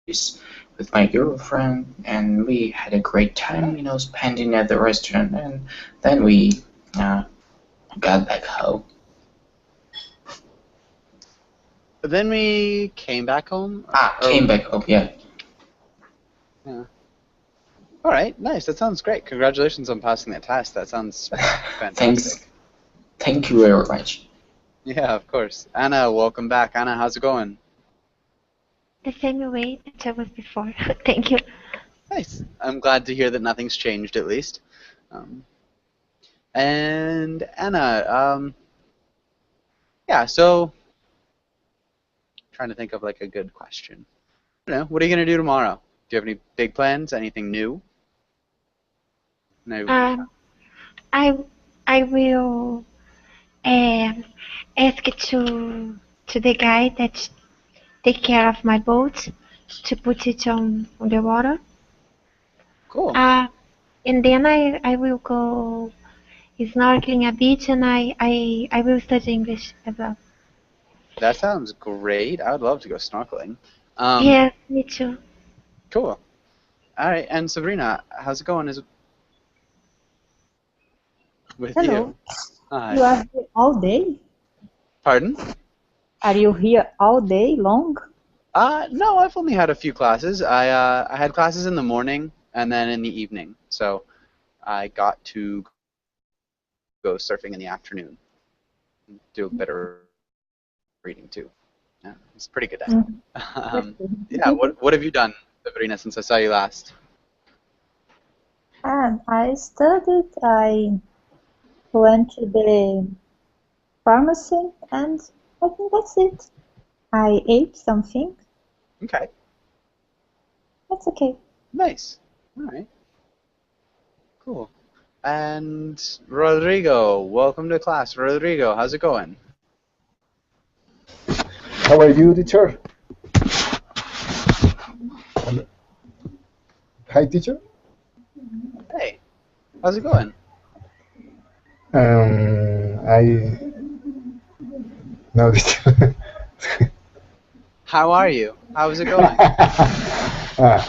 with my girlfriend, and we had a great time, spending at the restaurant, and then we uh, got back home. Then we came back home. Came back home, yeah. Yeah. All right, nice. That sounds great. Congratulations on passing that test. That sounds fantastic. Thanks. Thank you very much. Yeah, of course. Anna, welcome back. Anna, how's it going? The same way that I was before. Thank you. Nice. I'm glad to hear that nothing's changed, at least. And Anna, yeah, so trying to think of like a good question. I don't know, what are you going to do tomorrow? Do you have any big plans? Anything new? No. I I will ask to the guy that take care of my boat to put it on the water. Cool. And then I will go snorkeling a bit, and I will study English as well. That sounds great. I would love to go snorkeling. Yes, me too. Cool. All right, and Sabrina, how's it going? Is it with Hello. you? Hi. You are here all day? Pardon? Are you here all day long? No, I've only had a few classes. I had classes in the morning and then in the evening, so I got to go surfing in the afternoon. Do a bit of reading too. Yeah, it's a pretty good day. Yeah, what have you done, Sabrina, since I saw you last? I studied. I went to the pharmacy, and I think that's it. I ate something. Okay. That's okay. Nice. All right. Cool. And Rodrigo, welcome to class. Rodrigo, how's it going? How are you, teacher? Hi, teacher. Hey, how's it going? I no, teacher. How are you? How's it going?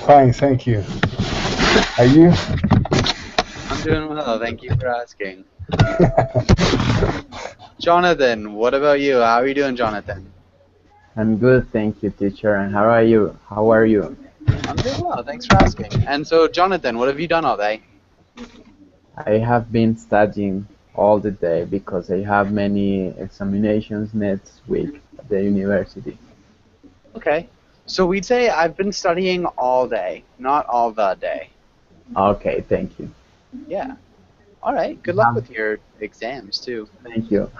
Fine, thank you. Are you? I'm doing well, thank you for asking. Jonathan, what about you? How are you doing, Jonathan? I'm good, thank you, teacher. And how are you? How are you? I'm doing well, thanks for asking. And so, Jonathan, what have you done all day? I have been studying all the day because I have many examinations next week at the university. Okay. So we'd say I've been studying all day, not all the day. Okay, thank you. Yeah. All right. Good luck with your exams, too. Thank you.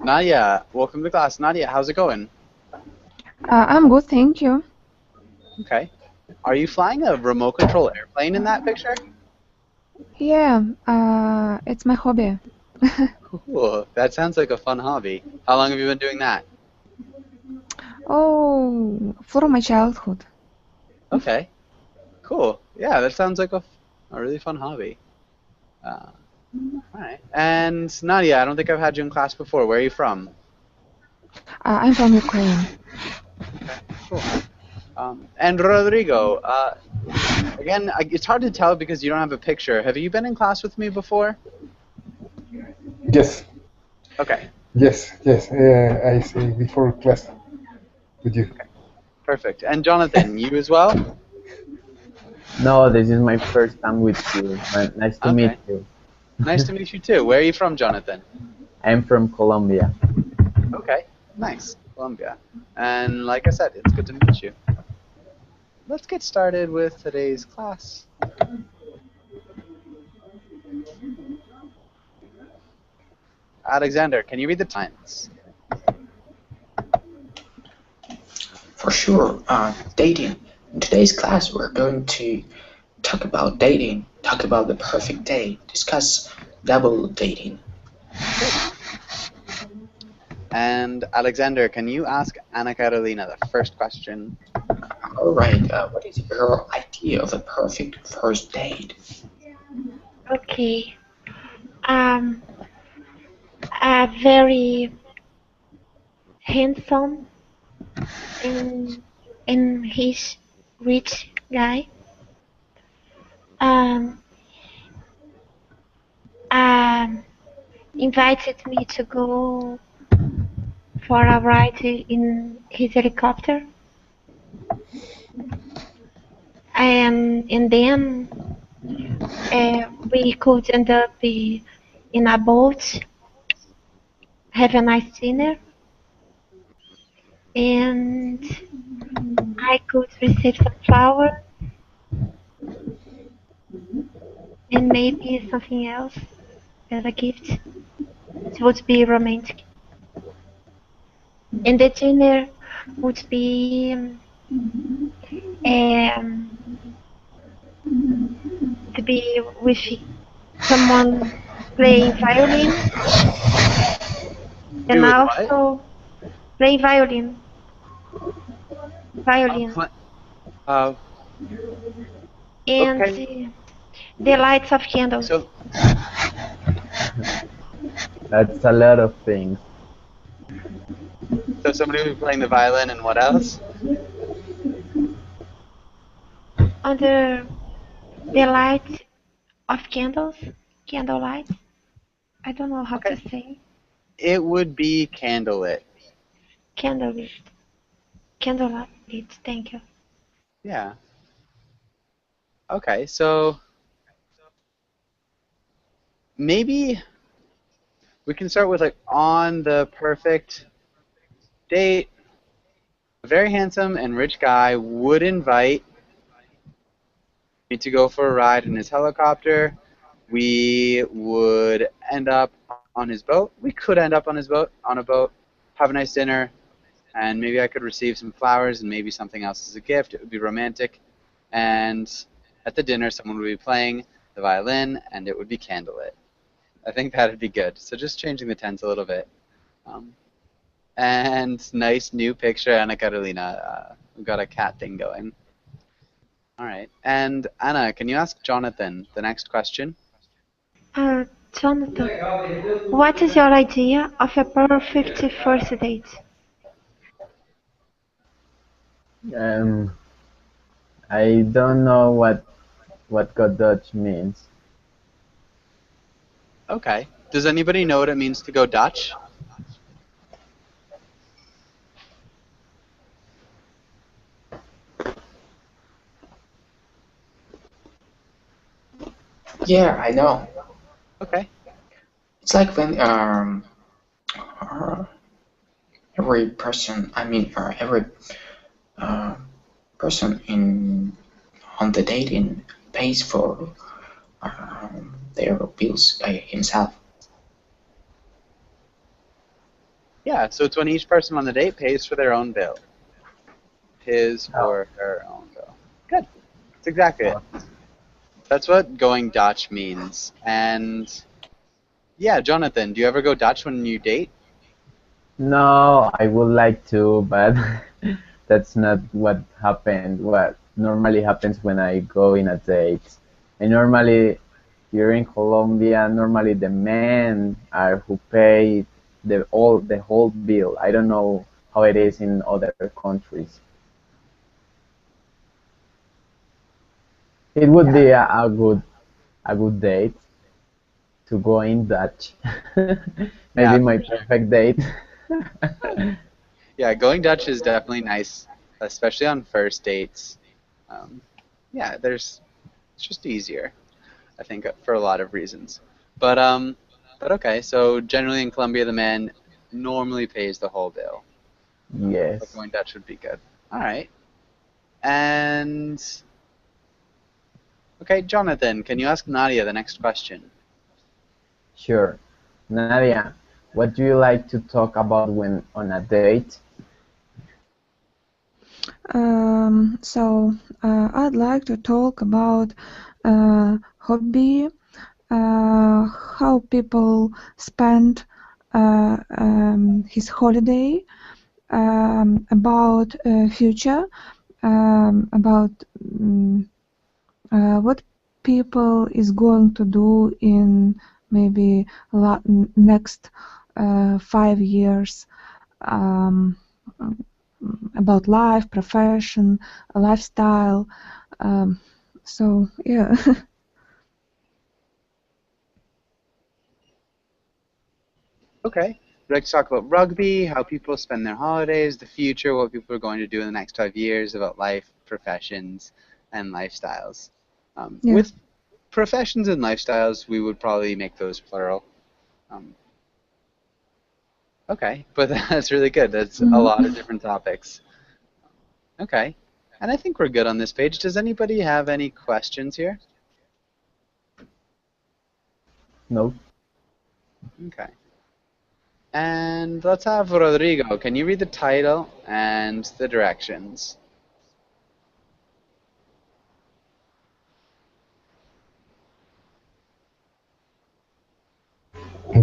Nadia, welcome to class. Nadia, how's it going? I'm good, thank you. Okay. Are you flying a remote control airplane in that picture? Yeah, it's my hobby. Cool. That sounds like a fun hobby. How long have you been doing that? Oh, from my childhood. Okay. Cool. Yeah, that sounds like a really fun hobby. All right. And Nadia, I don't think I've had you in class before. Where are you from? I'm from Ukraine. Okay, cool. And Rodrigo, again, it's hard to tell because you don't have a picture. Have you been in class with me before? Yes. Okay. Yes. I see before class with you. Okay. Perfect. And Jonathan, you as well? No, this is my first time with you. Nice to meet you. Nice to meet you too. Where are you from, Jonathan? I'm from Colombia. Okay. Nice. Colombia. And like I said, it's good to meet you. Let's get started with today's class. Alexander, can you read the times? For sure. Dating. In today's class, we're going to talk about dating, talk about the perfect date, discuss double dating. And Alexander, can you ask Anna Carolina the first question? All right. What is your idea of a perfect first date? Okay. A very handsome and and he's rich guy. Um, um, Invited me to go for a ride in his helicopter, and then we could end up in a boat, have a nice dinner, and I could receive some flowers and maybe something else as a gift. It would be romantic. And the dinner would be um, to be with someone playing violin and Do with what? also playing violin. Uh, Violin. pl- uh, And okay. the lights of candles. So, That's a lot of things. so somebody will be playing the violin and what else? Under the light of candles, candlelight. I don't know how to Okay. say. It would be candlelit. Candlelit. Candlelight. Thank you. Yeah. Okay, so maybe we can start with like on the perfect date. A very handsome and rich guy would invite me to go for a ride in his helicopter. We would end up on his boat. We could end up on his boat, on a boat, have a nice dinner, and maybe I could receive some flowers and maybe something else as a gift. It would be romantic. And at the dinner, someone would be playing the violin, and it would be candlelit. I think that would be good. So just changing the tense a little bit. Um, and nice new picture, Anna Carolina. We've got a cat thing going. All right. And Anna, can you ask Jonathan the next question? Jonathan, what is your idea of a perfect first date? Um, I don't know what God Dutch means. Okay. Does anybody know what it means to go Dutch? Yeah, I know. Okay. It's like when uh, every person, every uh, person in on the dating pays for their bills by himself. Yeah, so it's when each person on the date pays for their own bill. His Oh, or her own bill. Good. That's exactly it. That's what going Dutch means. And yeah, Jonathan, do you ever go Dutch when you date? no, I would like to, but that's not what happened. What normally happens when I go in a date. I normally here in Colombia, normally the men are who pay the whole bill. I don't know how it is in other countries. It would be a good date to go in Dutch. Maybe Yeah, my for sure. perfect date. Yeah, going Dutch is definitely nice, especially on first dates. Um, yeah, it's just easier, I think, for a lot of reasons. But okay. So generally in Colombia, the man normally pays the whole bill. But Yes, going Dutch would be good. All right. And okay, Jonathan, can you ask Nadia the next question? sure. Nadia, what do you like to talk about when on a date? I'd like to talk about hobby, how people spend his holiday, about future, about what people is going to do in maybe next 5 years. Um, about life, profession, lifestyle. So yeah. Okay. We'd like to talk about rugby, how people spend their holidays, the future, what people are going to do in the next 5 years, about life, professions, and lifestyles. Yeah. With professions and lifestyles, we would probably make those plural. Okay, but that's really good. That's a lot of different topics. Okay, and I think we're good on this page. Does anybody have any questions here? No. Okay. And let's have Rodrigo. Can you read the title and the directions?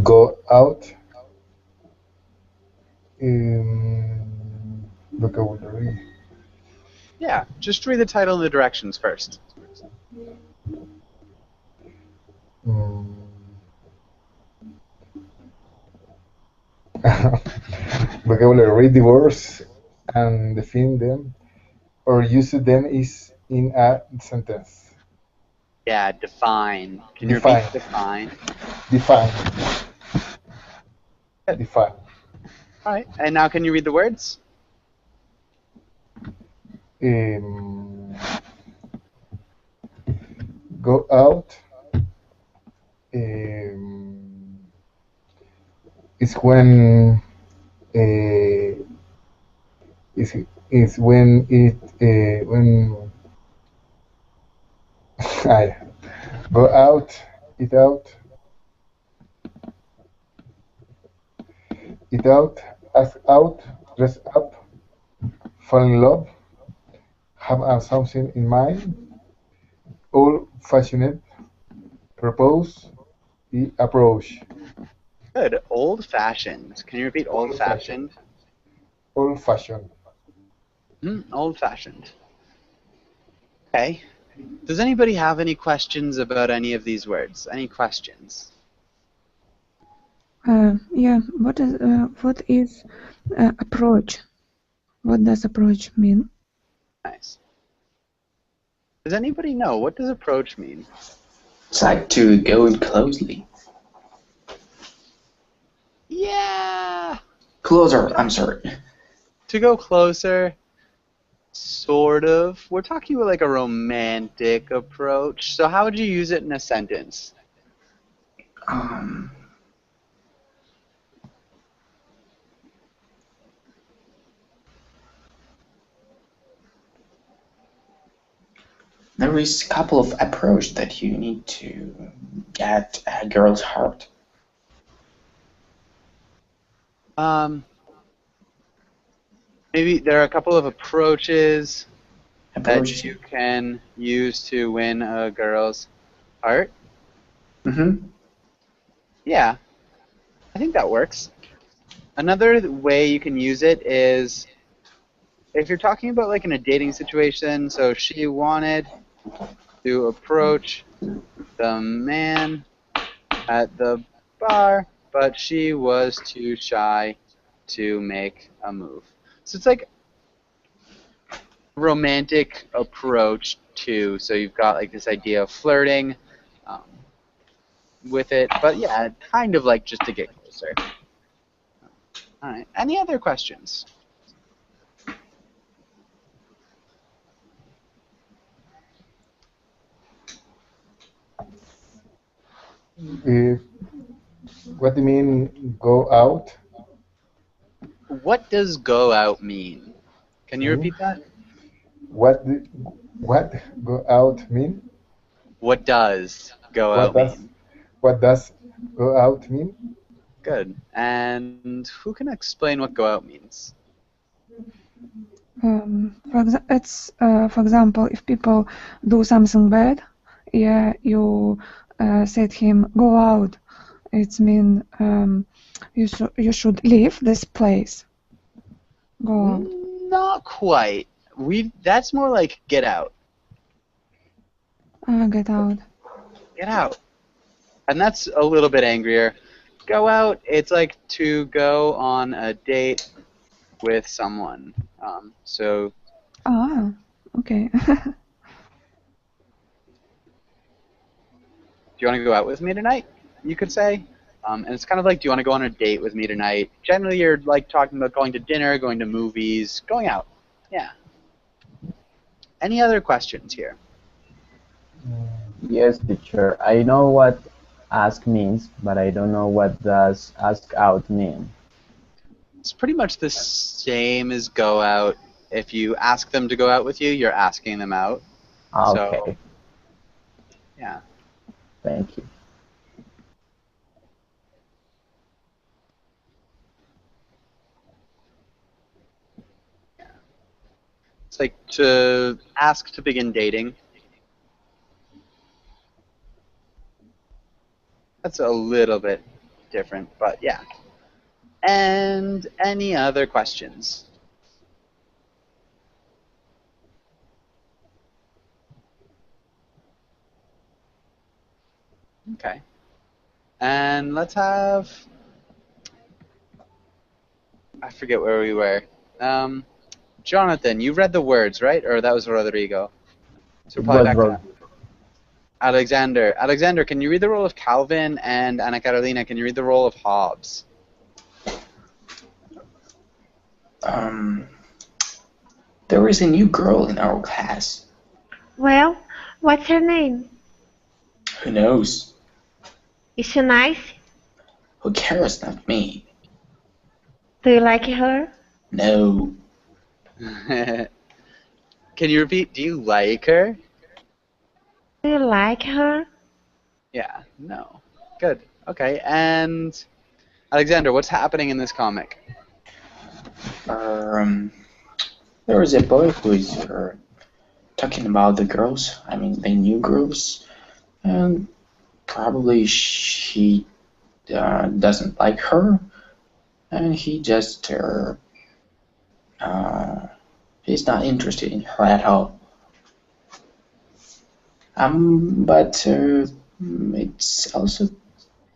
Go out. Vocabulary. Yeah, just read the title and the directions first. Mm. Vocabulary. Read the words and define them, or use them is in a sentence. Yeah, define. Can you Define. repeat define? Define. Good. Define. All right, and now can you read the words? Go out. Is when is when it when I go out, eat out, ask out, dress up, fall in love, have something in mind, old-fashioned, propose, approach. Good. Old-fashioned. Can you repeat old-fashioned? Old-fashioned. Old-fashioned. Okay. Does anybody have any questions about any of these words? Any questions? Yeah. What is approach? What does approach mean? Nice. Does anybody know? What does approach mean? It's like to go in closely. Yeah! Closer, I'm sorry. To go closer, sort of. We're talking about like a romantic approach. So how would you use it in a sentence? There is a couple of approach that you need to get a girl's heart. Maybe there are a couple of approaches that Approaches. you can use to win a girl's heart. Mm-hmm. Yeah, I think that works. Another way you can use it is if you're talking about like in a dating situation, so she wanted to approach the man at the bar, but she was too shy to make a move. So it's like a romantic approach too. So you've got like this idea of flirting with it, but yeah, kind of like just to get closer. All right. Any other questions? What do you mean go out? What does go out mean? Can you repeat that? What go out mean? What does go out mean? What does go out mean? Good. And who can explain what go out means? For example, if people do something bad, yeah, you said him go out. It means you should leave this place. Go out. Not quite. That's more like get out. Get out. Get out. And that's a little bit angrier. Go out, it's like to go on a date with someone. So Ah, okay. do you want to go out with me tonight? You could say. And it's kind of like, do you want to go on a date with me tonight? Generally, you're like talking about going to dinner, going to movies, going out. Yeah. Any other questions here? Yes, teacher. I know what ask means, but I don't know what does ask out mean. It's pretty much the same as go out. If you ask them to go out with you, you're asking them out. Ah, So, okay. yeah. Thank you. It's like to ask to begin dating. That's a little bit different, but yeah. And any other questions? Okay. And let's have, I forget where we were. Jonathan, you read the words, right? Or that was Rodrigo. So It probably was back wrong. to Alexander. Alexander, can you read the role of Calvin? And Ana Carolina, can you read the role of Hobbes? There is a new girl in our class. Well, what's her name? Who knows? Is she nice? Who cares? Not me. Do you like her? No. Can you repeat? Do you like her? Do you like her? Yeah. No. Good. Okay. And Alexander, what's happening in this comic? There is a boy who is talking about the girls. I mean, the new girls, and probably she doesn't like her, and he just he's not interested in her at all. But it's also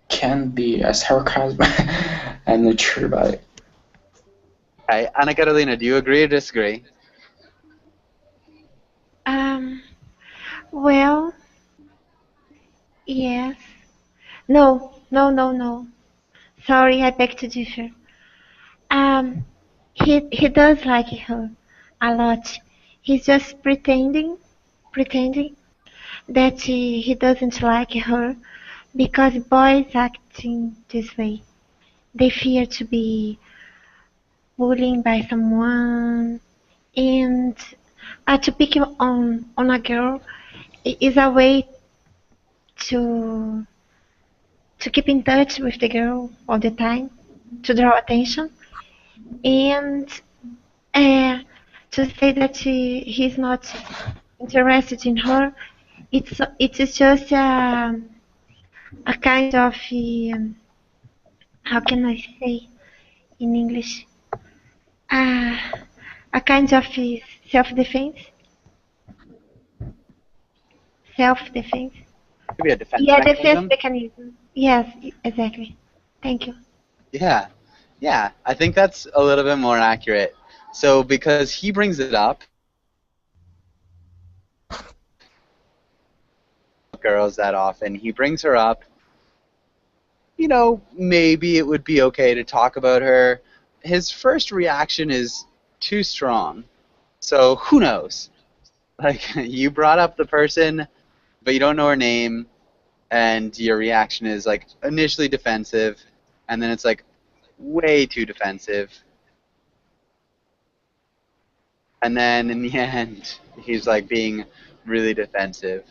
can be a sarcasm. I'm not sure about it. Okay. Ana Carolina, do you agree or disagree? Well, yes. No, no, no, no. Sorry, I beg to differ. Um, he does like her a lot. He's just pretending that he doesn't like her because boys acting this way. They fear to be bullied by someone, and to pick on a girl is a way to to keep in touch with the girl all the time, to draw attention, and uh, to say that he's not interested in her. It's just a kind of how can I say in English? Uh, a kind of self-defense. Self-defense. Could be a defense Yeah, defense mechanism. mechanism. Yes, exactly. Thank you. Yeah. Yeah. I think that's a little bit more accurate. So because he brings it up, girls that often, he brings her up, you know, maybe it would be okay to talk about her. His first reaction is too strong. So who knows? Like, you brought up the person, but you don't know her name, and your reaction is like initially defensive, and then it's like way too defensive, and then in the end, he's like being really defensive.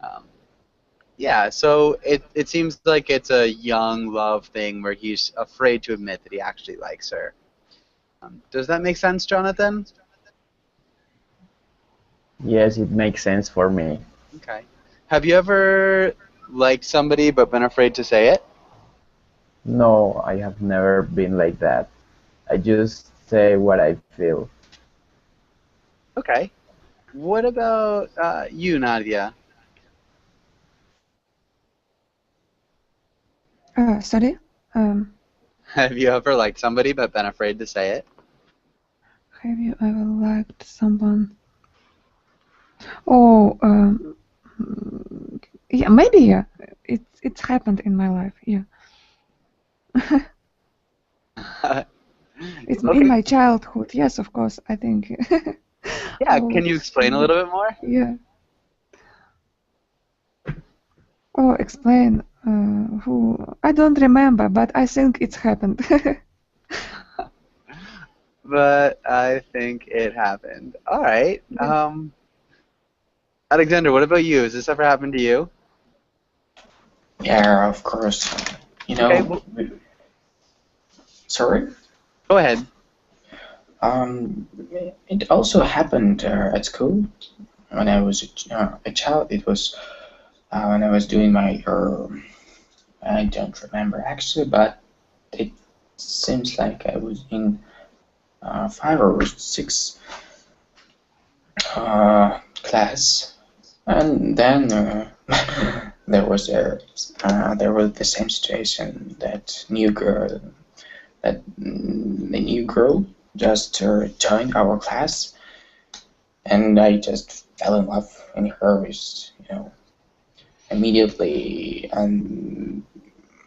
Um, yeah, so it seems like it's a young love thing where he's afraid to admit that he actually likes her. Does that make sense, Jonathan? Yes, it makes sense for me. Okay. Have you ever liked somebody but been afraid to say it? No, I have never been like that. I just say what I feel. Okay. What about you, Nadia? Sorry. Have you ever liked somebody but been afraid to say it? Have you ever liked someone? Oh, yeah, maybe yeah. It's happened in my life. Yeah, it's in Okay. my childhood. Yes, of course. I think. Yeah, Oh, can you explain a little bit more? yeah. Oh, explain. Who? I don't remember, but I think it's happened. But I think it happened. All right. Alexander, what about you? Has this ever happened to you? Yeah, of course. You Okay, know, sorry. Go ahead. It also happened at school when I was a child. It was when I was doing my, I don't remember actually, but it seems like I was in 5 or 6 class, and then there was the same situation. That the new girl just joined our class, and I just fell in love in her, immediately. And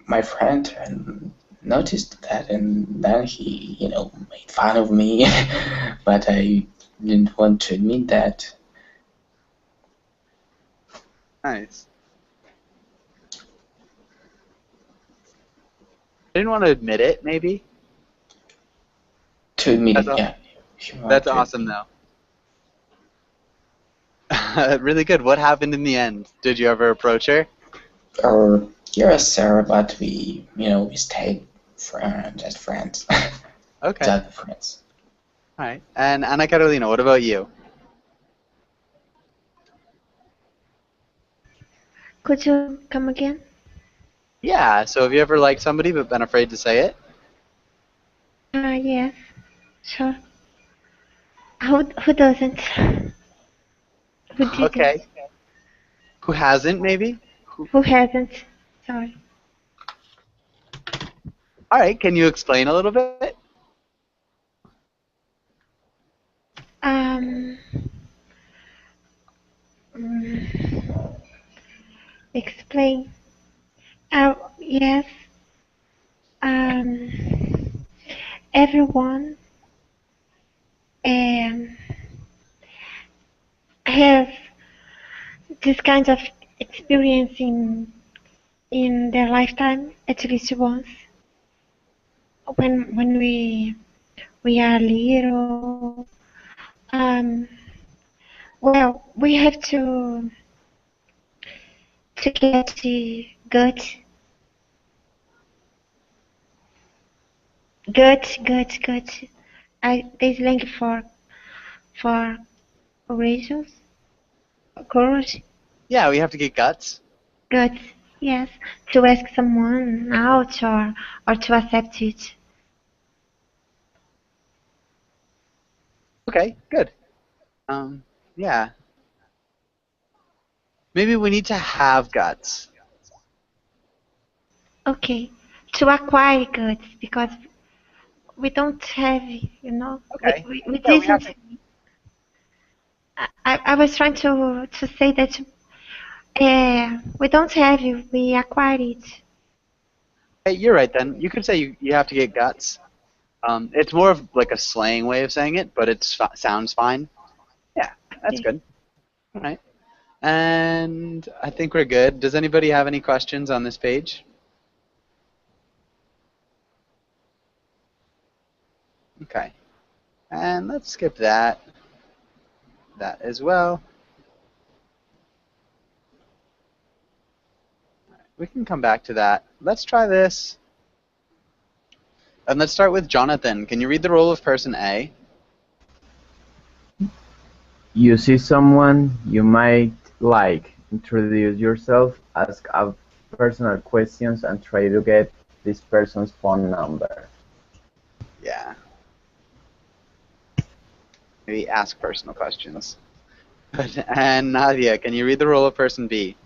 my friend noticed that, and then he, made fun of me, but I didn't want to admit that. Nice. I didn't want to admit it, maybe. To admit That's it, yeah. If you want That's to. awesome, though. Really good. What happened in the end? Did you ever approach her? Or yes, sir, but we stayed just friends. Okay. Just friends. All right. And Ana Carolina, what about you? Could you come again? Yeah. So have you ever liked somebody but been afraid to say it? Yes, sure. Who doesn't? Who didn't? Okay. Who hasn't, maybe? Who hasn't? Sorry. All right. Can you explain a little bit? Um. Explain. Yes. Everyone um, has this kind of experience in their lifetime at least once. When we are little, um, well, we have to get good. There's link for courage, Yeah, we have to get guts. good, yes, to ask someone out or to accept it. Okay, good. Yeah. Maybe we need to have guts. Okay, to acquire goods because we don't have, you know, Okay. we Yeah, we have didn't. to. I was trying to say that we don't have it, we acquired it. Hey, you're right then. You could say you have to get guts. It's more of like a slang way of saying it, but it sounds fine. Yeah, that's good. All right. And I think we're good. Does anybody have any questions on this page? Okay. And let's skip that. That as well. We can come back to that. Let's try this. And let's start with Jonathan. Can you read the role of person A? You see someone you might like, introduce yourself, ask personal questions, and try to get this person's phone number. Yeah. Maybe ask personal questions. And Nadia, can you read the role of person B?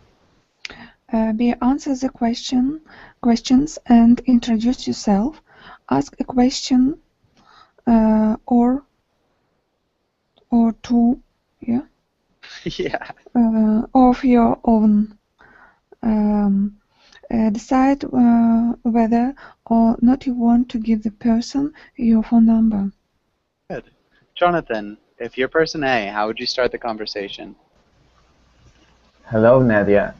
B. Answer the questions and introduce yourself. Ask a question or or two, yeah, Yeah. of your own. Decide whether or not you want to give the person your phone number. Good. Jonathan, if you're person A, how would you start the conversation? Hello, Nadia.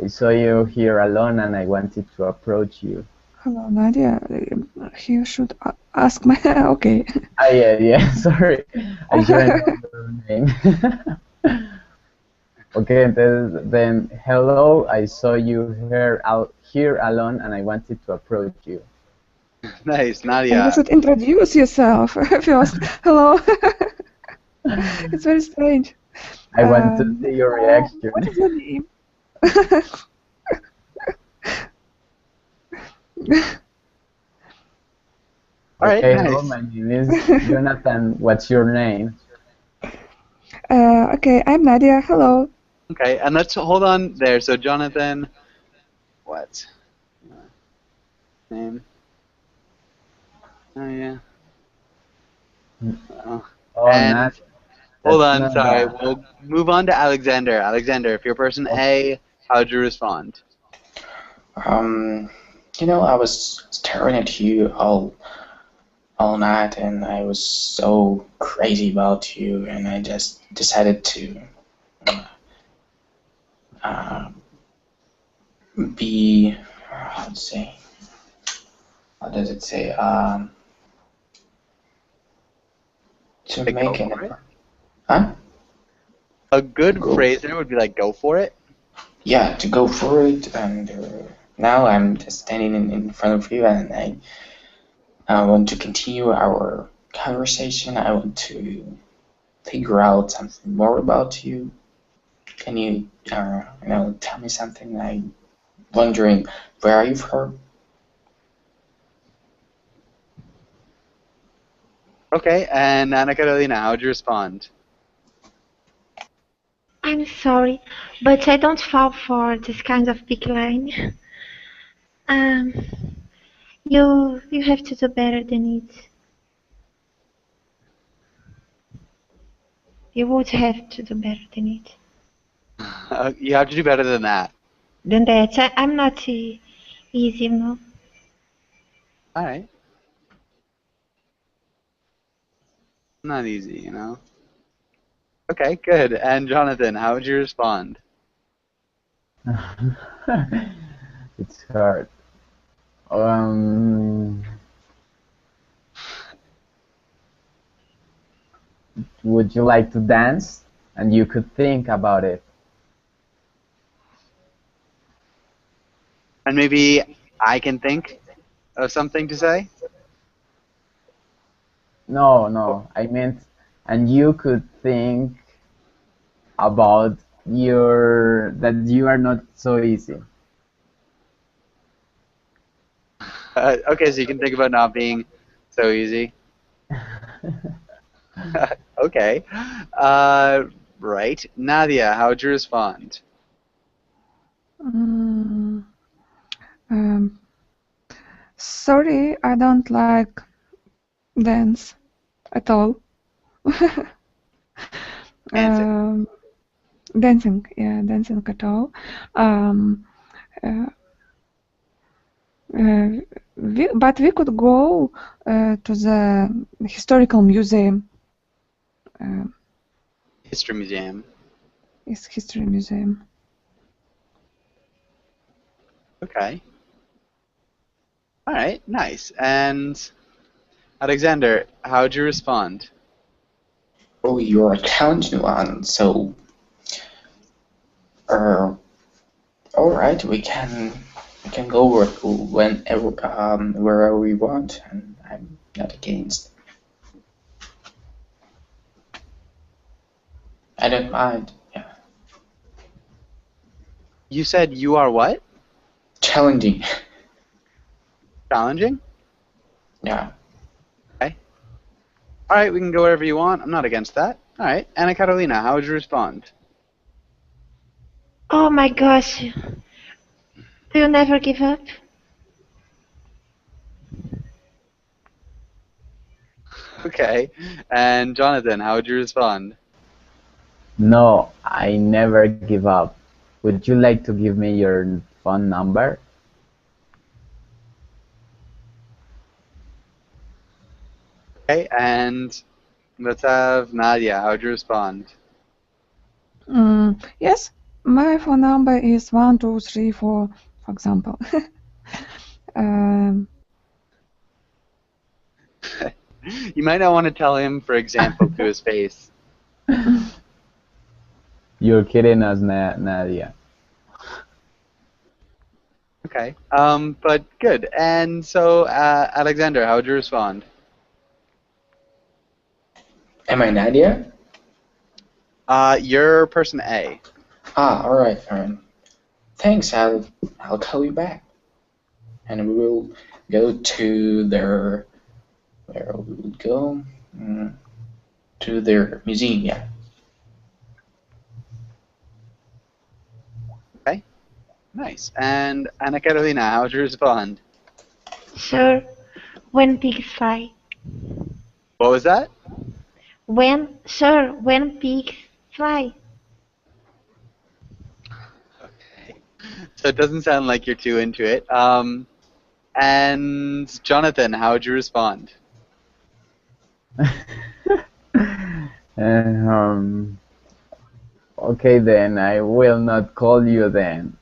I saw you here alone and I wanted to approach you. Hello, Nadia. He should ask my. Okay. Yeah, sorry. I shouldn't know your name. Okay, then hello, I saw you here alone and I wanted to approach you. Nice, You Nadia. should introduce yourself first. Hello. It's very strange. I want to see your reaction. What is your name? All right, Okay, nice. hello, my name is Jonathan. What's your name? Okay, I'm Nadia. Hello. Okay, and let's hold on there. So Jonathan, what? Name? Oh yeah. Oh. Oh, And Nat. hold That's on, not sorry. a- We'll move on to Alexander. Alexander, if you're person A, how'd you respond? I was staring at you all night, and I was so crazy about you, and I just decided to uh, be, how to say, what does it say? To Like, make go an, for it? huh? A good Go. phrase there would be like, go for it. Yeah, to go for it, and now I'm just standing in front of you, and I want to continue our conversation. I want to figure out something more about you. Can you, tell me something? I'm wondering, where are you from? Okay, and Anna Carolina, how'd you respond? I'm sorry, but I don't fall for this kind of big line. Um, you have to do better than it. You would have to do better than it. You have to do better than that. Than that, I'm not easy, you know. All right. Not easy, you know. Okay, good. And Jonathan, how would you respond? It's hard. Would you like to dance? And you could think about it. And maybe I can think of something to say? No, I meant, and you could think about that you are not so easy. Okay, so you can think about not being so easy. Okay. Right. Nadia, how would you respond? Mm, um, sorry, I don't like dance at all. Dancing. Dancing, yeah, dancing at all. Um, uh, but we could go to the historical museum. History museum. It's history museum. Okay. All right, nice. And Alexander, how would you respond? Oh, you're a challenging one. So, all right, we can go whenever, wherever we want, and I'm not against. I don't mind. Yeah, You said you are what? challenging. Challenging? Yeah. Okay. All right, we can go wherever you want. I'm not against that. All right. Anna Carolina, how would you respond? Oh my gosh, do you never give up? Okay. And Jonathan, how would you respond? No, I never give up. Would you like to give me your phone number? Okay. And let's have Nadia. How would you respond? Yes, my phone number is 1234, for example. um, You might not want to tell him, for example, to his face. You're kidding us, Nadia. Okay. But good. And so, Alexander, how would you respond? Am I Nadia? You're person A. All right, all right. Thanks. I'll call you back, and we will go to their where we would go to their museum. Yeah. Okay. Nice. And Ana Carolina, how would you respond? Sure. When pigs fly. What was that? When pigs fly. So it doesn't sound like you're too into it. And Jonathan, how would you respond? Okay then, I will not call you then.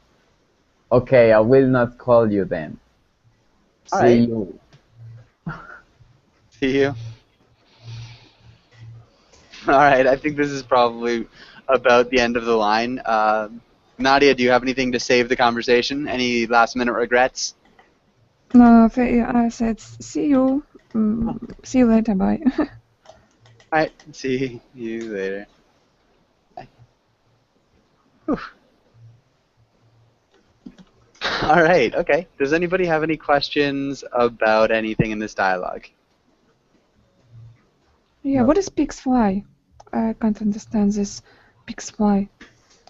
Okay, I will not call you then. All See right. you. See you. All right, I think this is probably about the end of the line. Nadia, do you have anything to save the conversation? Any last-minute regrets? no, I said see you. See you later. Bye. All right, see you later. Bye. Whew. All right, okay. Does anybody have any questions about anything in this dialogue? Yeah, what is pigs fly? I can't understand this. Pigs fly.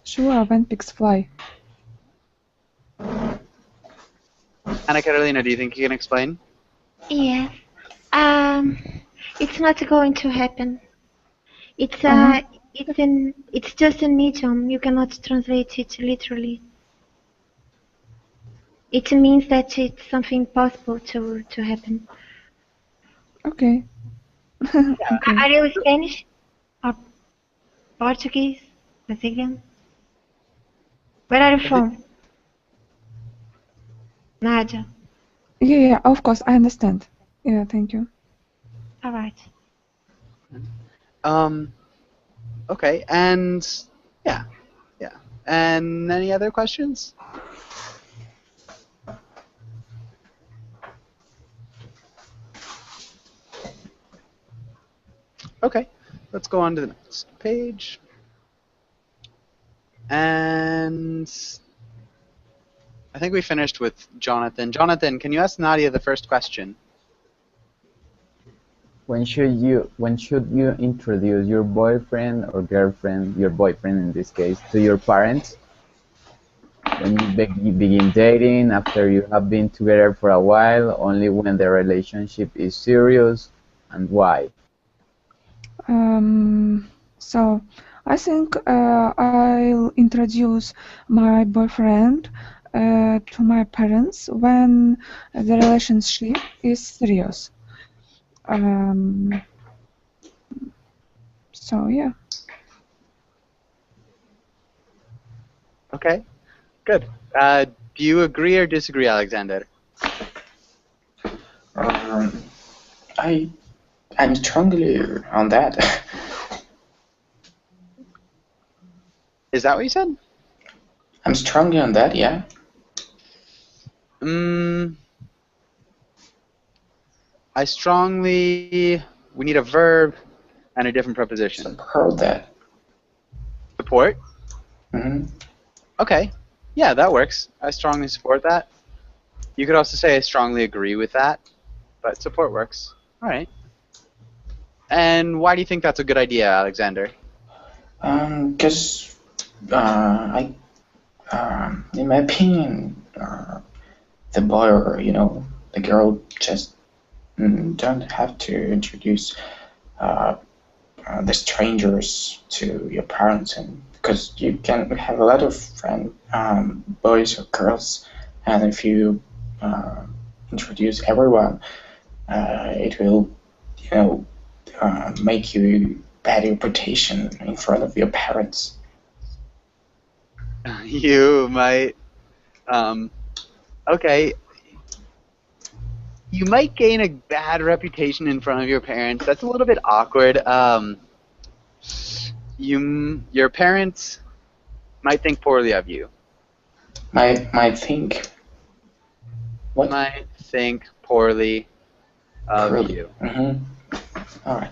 Sure, when pigs fly. Ana Carolina, do you think you can explain? Yes. It's not going to happen. It's it's just an idiom. You cannot translate it literally. It means that it's something possible to happen. Okay. Okay. Are you Spanish or Portuguese? Brazilian? Where are you from? Nadia. Yeah, of course, I understand. Yeah, thank you. All right. Okay, and yeah. And any other questions? Okay, let's go on to the next page. And I think we finished with Jonathan. Jonathan, can you ask Nadia the first question? When should you introduce your boyfriend or girlfriend, your boyfriend in this case, to your parents? When you begin dating, after you have been together for a while, only when the relationship is serious, and why? So I think I'll introduce my boyfriend to my parents when the relationship is serious. So yeah. Okay, good. Do you agree or disagree, Alexander? I'm strongly on that. Is that what you said? I'm strongly on that. Yeah. I strongly. We need a verb and a different preposition. Support that. Support? Mm-hmm. Okay. Yeah, that works. I strongly support that. You could also say I strongly agree with that, but support works. All right. And why do you think that's a good idea, Alexander? Because in my opinion, the boy or the girl just don't have to introduce uh, the strangers to your parents, and because you can have a lot of friend boys or girls, and if you introduce everyone, it will make you bad reputation in front of your parents. You might. Okay. You might gain a bad reputation in front of your parents. That's a little bit awkward. Your parents might think poorly of you. Might think what? Might think poorly of Really? you. All right.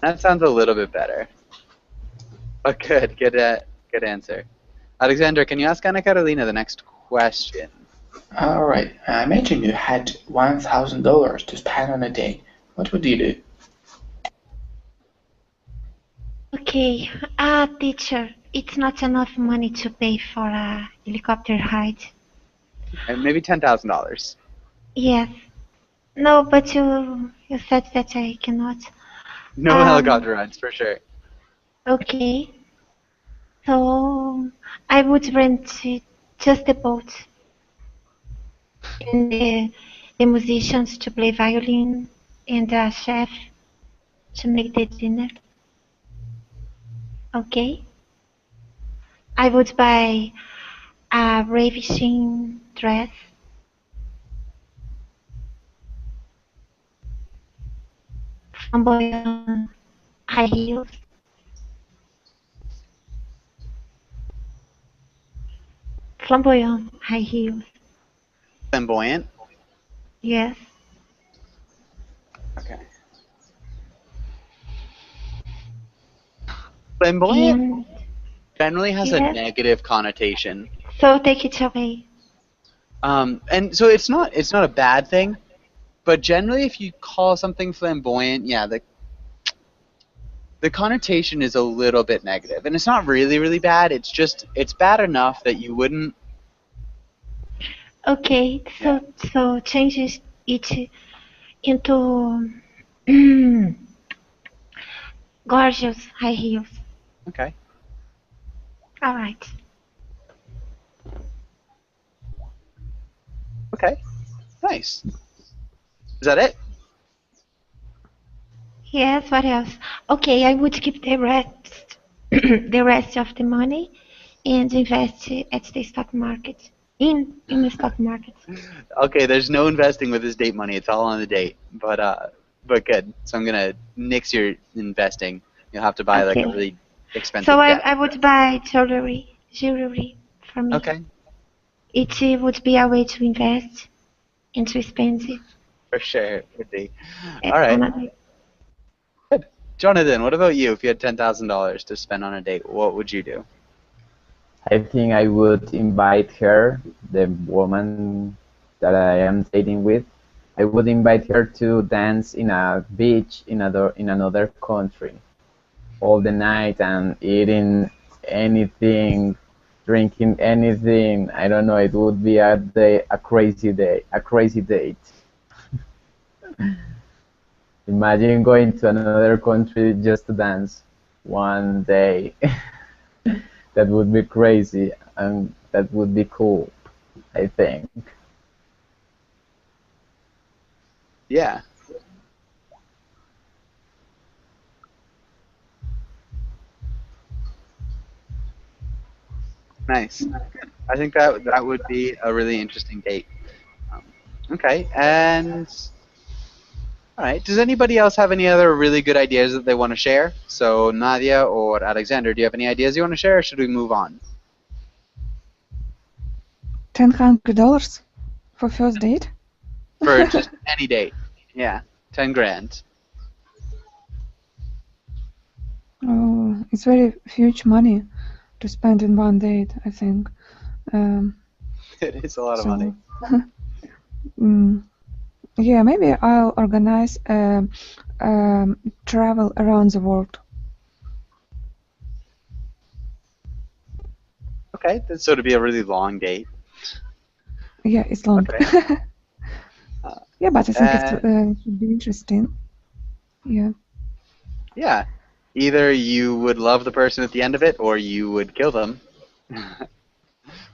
That sounds a little bit better. But good answer. Alexander, can you ask Anna Carolina the next question? All right. Imagine you had $1,000 to spend on a date. What would you do? Okay, teacher, it's not enough money to pay for a helicopter ride. And maybe $10,000. Yes. No, but you said that I cannot. No helicopter rides for sure. Okay. So I would rent just a boat and the musicians to play violin and a chef to make the dinner. Okay. I would buy a ravishing dress, flamboyant high heels, flamboyant high heels. Flamboyant? Yes. Okay. Flamboyant And generally has a yes. negative connotation. So take it away. And so it's not a bad thing, but generally if you call something flamboyant, yeah, the connotation is a little bit negative. And it's not really, really bad, it's bad enough that you wouldn't. Okay, so changes it into gorgeous high heels. Okay. All right. Okay. Nice. Is that it? Yes, what else? Okay, I would keep the rest the rest of the money and invest at the stock market. In the stock market. Okay, there's no investing with this date money. It's all on the date. But good. So I'm gonna nix your investing. You'll have to buy like a Okay. really expensive So gas. I would buy jewelry for me. Okay. It would be a way to invest and to spend it. For sure. It would be. on All right. a- Good. Jonathan, what about you? If you had $10,000 to spend on a date, what would you do? I think I would invite her, the woman that I am dating with. I would invite her to dance in a beach in another country all the night and eating anything, drinking anything. I don't know. It would be a crazy day, a crazy date. Imagine going to another country just to dance one day. That would be crazy, and that would be cool, I think. Yeah. Nice. I think that would be a really interesting date. Okay, and all right. Does anybody else have any other really good ideas that they want to share? So Nadia or Alexander, do you have any ideas you want to share, or should we move on? $1,000 for first date? For just any date. Yeah, 10 grand. Oh, it's very huge money to spend in one date, I think. It is a lot of money. Yeah, maybe I'll organize travel around the world. Okay, so to be a really long date. Yeah, it's long. Okay. Yeah, but I think it should be interesting. Yeah. Yeah. Either you would love the person at the end of it, or you would kill them.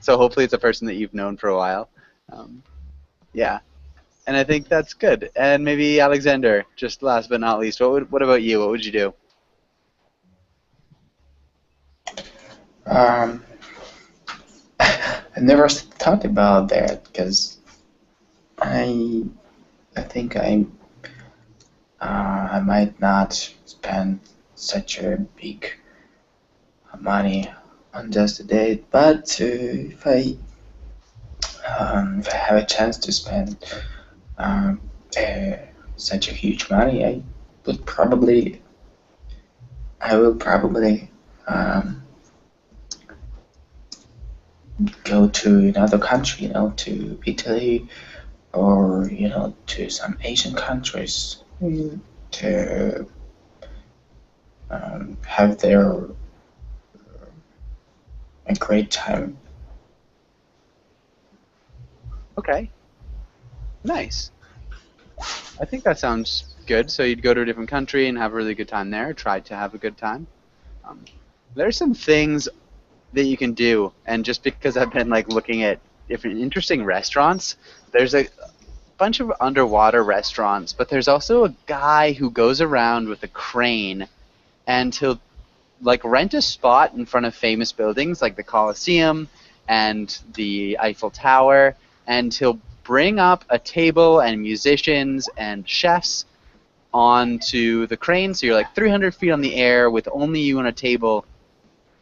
So hopefully it's a person that you've known for a while. Um, yeah. And I think that's good. And maybe Alexander, just last but not least, what about you? What would you do? Um, I never thought about that because I I think I might not spend such a big money on just a date, but if I have a chance to spend um, uh, such a huge money, would probably I will probably um, go to another country, to Italy or to some Asian countries to have there a great time. Okay. Nice. I think that sounds good. So you'd go to a different country and have a really good time there. Try to have a good time. Um, there's some things that you can do, and just because I've been like looking at different interesting restaurants, there's a bunch of underwater restaurants, but there's also a guy who goes around with a crane and he'll like rent a spot in front of famous buildings like the Colosseum and the Eiffel Tower, and he'll bring up a table and musicians and chefs onto the crane, so you're like 300 feet on the air with only you on a table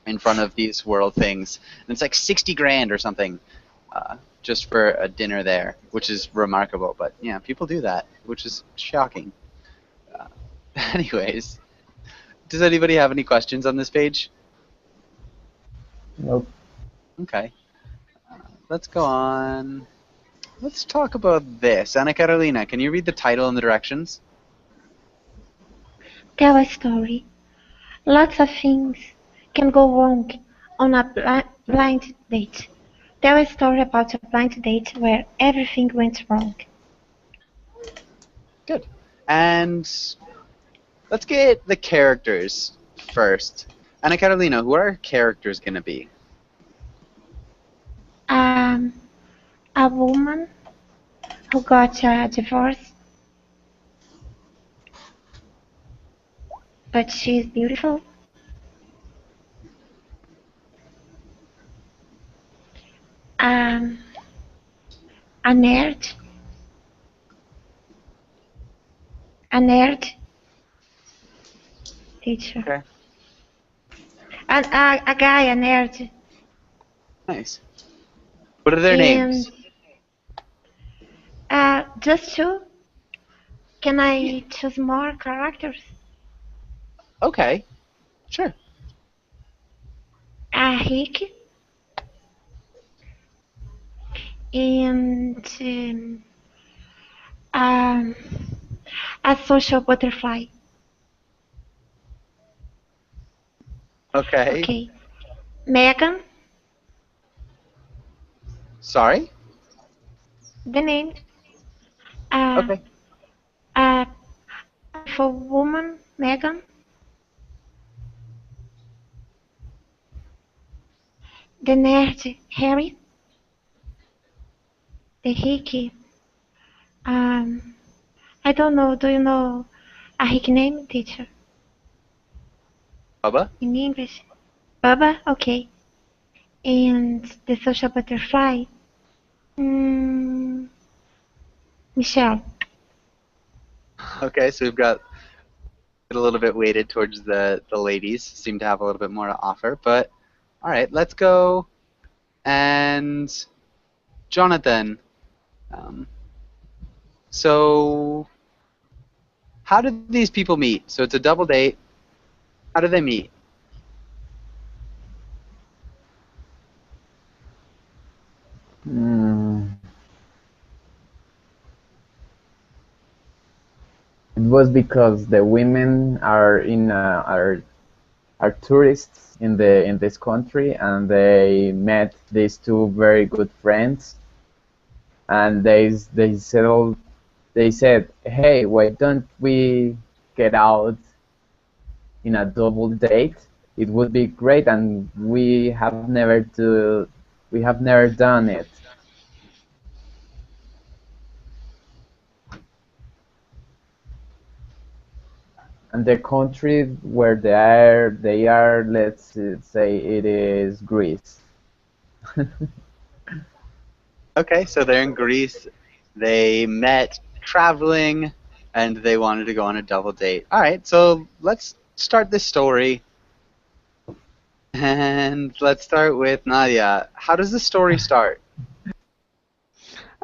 in front of these world things, and it's like 60 grand or something, just for a dinner there, which is remarkable. But yeah, people do that, which is shocking. Uh, anyways, does anybody have any questions on this page? Nope. Okay, let's go on. Let's talk about this. Anna Carolina, can you read the title and the directions? Tell a story. Lots of things can go wrong on a blind date. Tell a story about a blind date where everything went wrong. Good. And let's get the characters first. Anna Carolina, who are our characters going to be? Um, a woman who got a divorce, but she's beautiful. Um, a nerd. A nerd teacher. Okay. And a guy, a nerd. Nice. What are their And names? just two. Can I choose more characters? Okay. Sure. Rick and um, a social butterfly. Okay. Okay. Megan, Sorry? the name. Uh, Okay. a beautiful woman, Megan. The nerd, Harry. The hickey. I don't know. Do you know a hickey name, teacher? Bubba? In English? Bubba? Okay. And the social butterfly. Mm, Michelle. Okay, so we've got it a little bit weighted towards the ladies. Seem to have a little bit more to offer. But, all right, let's go. And Jonathan. So, how did these people meet? So it's a double date. How did they meet? It was because the women are tourists in this country, and they met these two very good friends, and they said, hey, why don't we get out in a double date, it would be great, and we have never done it. And the country where they are, let's say it is Greece. Okay, so they're in Greece. They met traveling, and they wanted to go on a double date. All right, so let's start this story. And let's start with Nadia. How does the story start?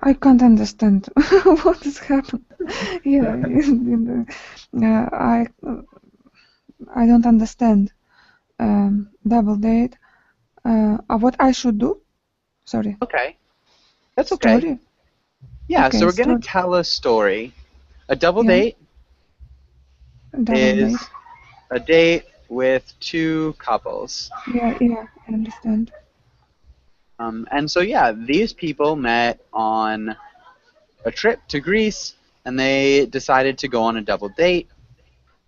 I can't understand what has happened. Yeah, I don't understand. Double date. What I should do? Sorry. Okay, that's okay. Story. Yeah, Okay, so we're going story. to tell a story. A double Yeah. date Double is date. a date with two couples. Yeah, I understand. And so, yeah, these people met on a trip to Greece, and they decided to go on a double date.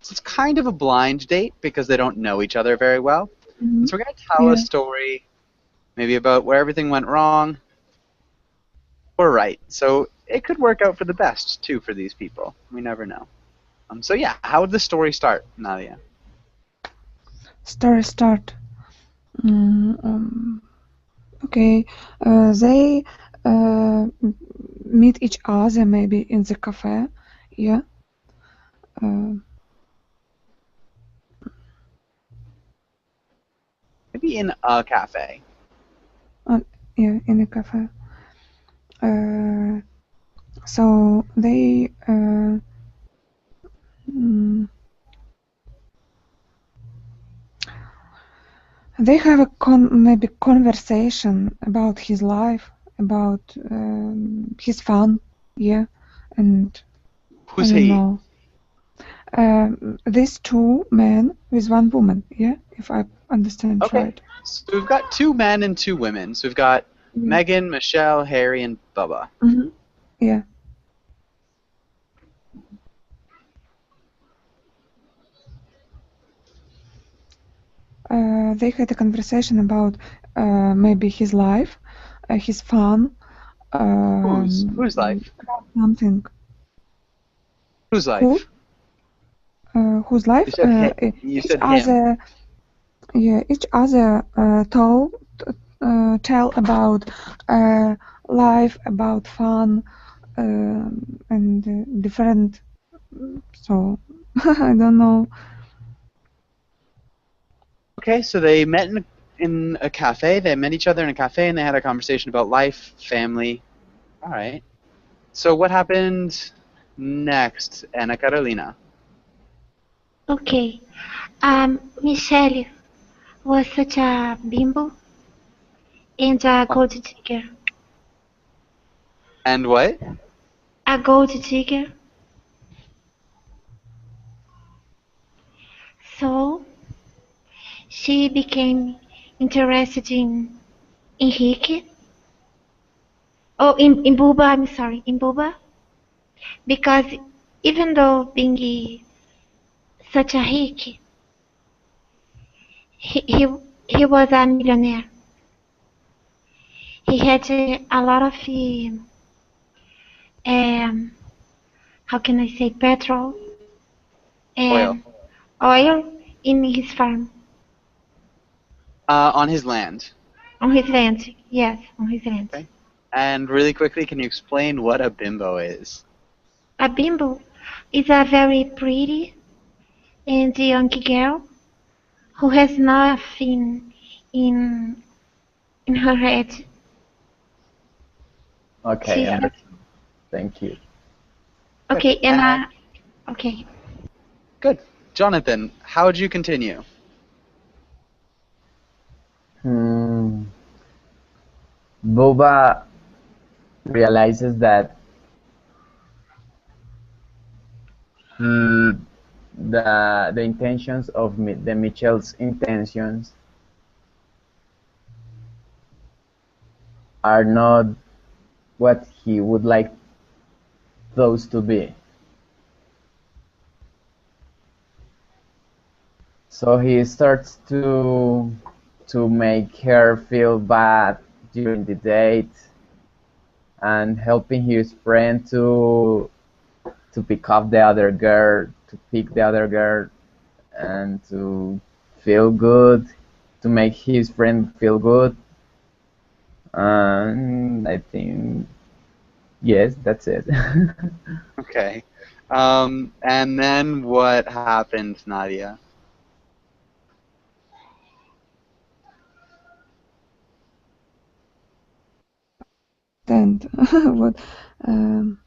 So it's kind of a blind date because they don't know each other very well. Mhm. So we're going to tell Yeah. a story maybe about where everything went wrong or right. So it could work out for the best, too, for these people. We never know. So, yeah, how would the story start, Nadia? Story start. Okay. They meet each other maybe in the cafe. Yeah. Maybe in a cafe. Yeah, in a cafe. So they they have a maybe conversation about his life, about his fun, yeah, and Who's I don't he? know. These two men with one woman, yeah, if I understand Okay. right. So we've got two men and two women. So we've got Yeah. Megan, Michelle, Harry, and Bubba. Mm-hmm. Yeah. They had a conversation about maybe his life, his fun. Whose life? Something. Whose life? Whose life? You said you Each said him. other. Yeah, each other tell about life, about fun, and different. So I don't know. Okay, so they met in a cafe. They met each other in a cafe, and they had a conversation about life, family. All right. So what happened next, Ana Carolina? Okay. Michelle was such a bimbo and a gold digger. And what? A gold digger. So she became interested in Henrique. Oh, in Buba, I'm sorry, in Buba. Because even though being such a hick, he, he, he was a millionaire. He had a lot of, how can I say, petrol Oil. and oil in his farm, On his land. on his land. Yes, on his land. Okay. And really quickly, can you explain what a bimbo is? A bimbo is a very pretty and young girl who has nothing in in her head. Okay, She's understand. Thank you. okay, and okay. Good. Jonathan, how would you continue? Boba realizes that the intentions of the Michelle's intentions are not what he would like those to be. So he starts to make her feel bad during the date, and helping his friend to pick up the other girl, to pick the other girl, and to feel good, to make his friend feel good. And I think, yes, that's it. Okay. And then what happened, Nadia? And what mm,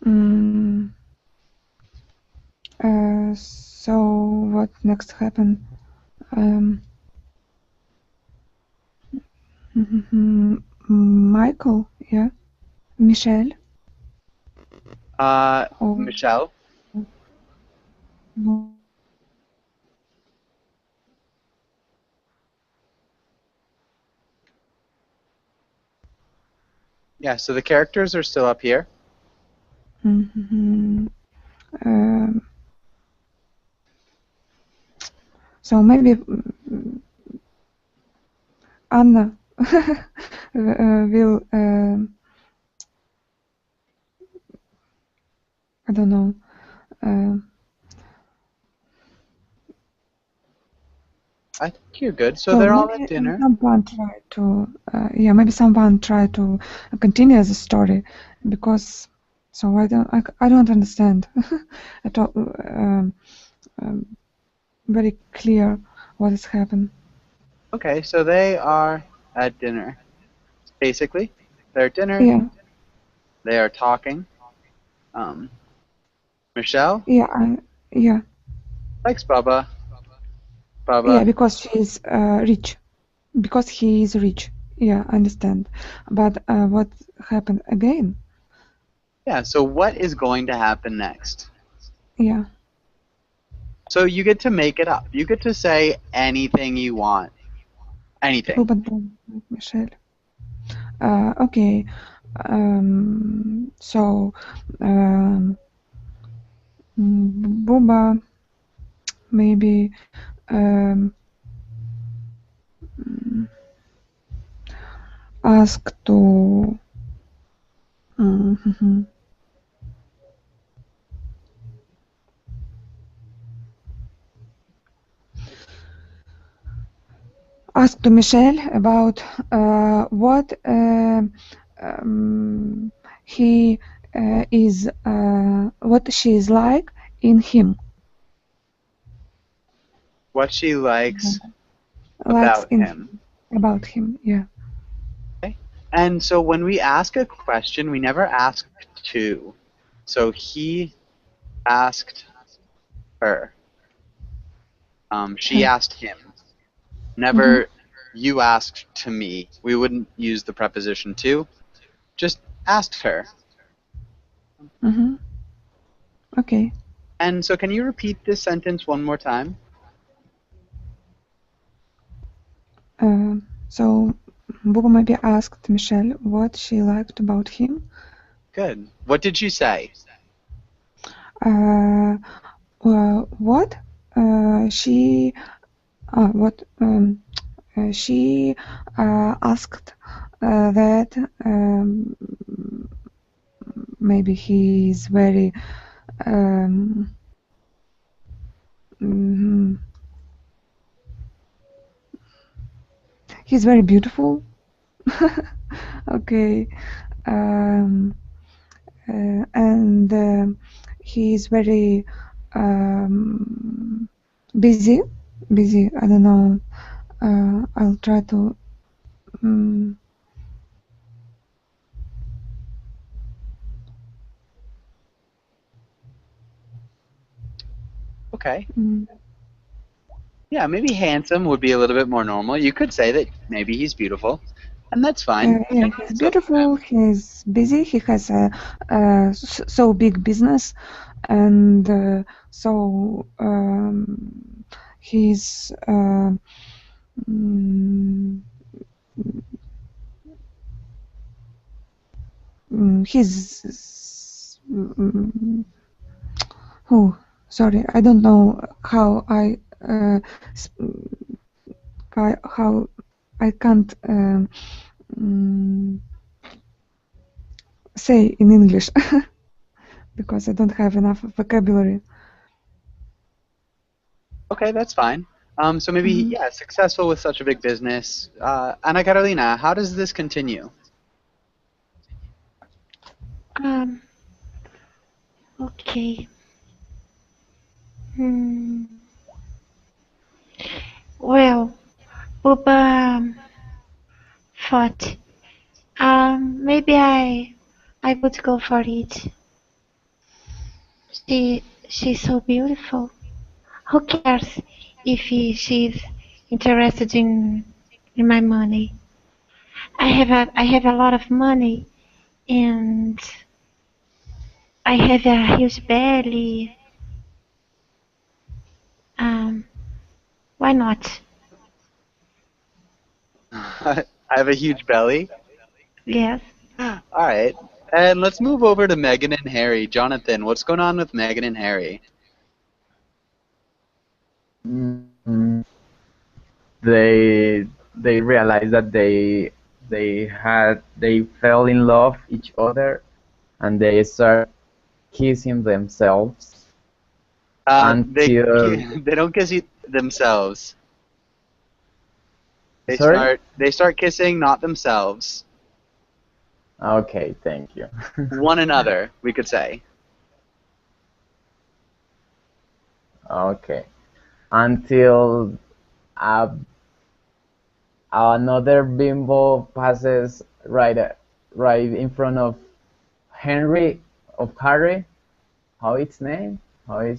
mm, so what next happened? Um, Michael, yeah, Michelle, or Michelle? Yeah, so the characters are still up here. um, so maybe Anna will I don't know. I think you're good. So So they're all maybe at dinner. someone try to maybe someone try to continue the story because so I don't understand at all very clear what has happened. Okay, so they are at dinner. Basically, they're at dinner. Yeah, They are talking. Michelle yeah, likes Bubba. yeah, Bubba. because she's rich, because he is rich. Yeah, I understand. But what happened again? Yeah, so what is going to happen next? Yeah. So you get to make it up. You get to say anything you want. Anything. Oh, but then, Michelle. Okay. So, Buba maybe um, ask to mhm, ask to Michelle about what he is what she is like in him, What she likes likes about in him. about him. Yeah. Okay? And so when we ask a question, we never ask to. So he asked her. She Her. asked him. Mm-hmm. Never you asked to me. We wouldn't use the preposition to. Just asked her. Mm-hmm. Okay. And so can you repeat this sentence one more time? So Buba maybe asked Michelle what she liked about him. Good. What did you say? What she what she asked that maybe he is very mm, he's very beautiful. Okay. Um, and he's very busy. Busy. I don't know. I'll try to. Um, Okay. mm, Yeah, maybe handsome would be a little bit more normal. You could say that maybe he's beautiful, and that's fine. yeah, he's beautiful. He's busy. He has a so big business, and so he's mm, his oh, sorry, I don't know how how I can't say in English because I don't have enough vocabulary. Okay, that's fine. So maybe, yeah, successful with such a big business. Ana Carolina, how does this continue? Okay. Well, Buba thought, maybe I would go for it. She's so beautiful. Who cares if she's interested in my money? I have a lot of money, and I have a huge belly. Why not? I have a huge belly. Yes. All right. And let's move over to Meghan and Harry. Jonathan, what's going on with Meghan and Harry? They realized that they fell in love each other, and they start kissing themselves until They don't kiss themselves. Sorry? They start kissing not themselves. Okay, thank you. One another, we could say. Okay. Until another bimbo passes right in front of Harry. How is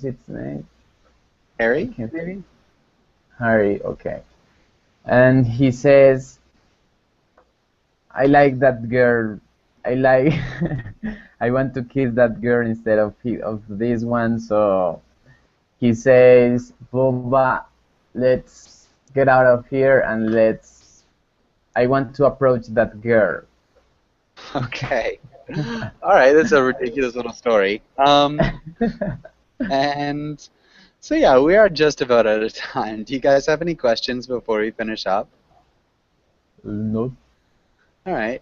its name? Harry, maybe? Harry, okay. And he says, I like that girl. I like I want to kiss that girl instead of this one, so he says, Boba, let's get out of here and I want to approach that girl. Okay. All right, that's a ridiculous little story. And so yeah, we are just about out of time. Do you guys have any questions before we finish up? No. All right.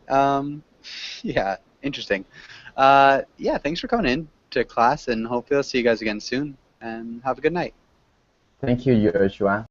Yeah, interesting. Yeah, thanks for coming in to class, and hopefully I'll see you guys again soon. And have a good night. Thank you, Joshua.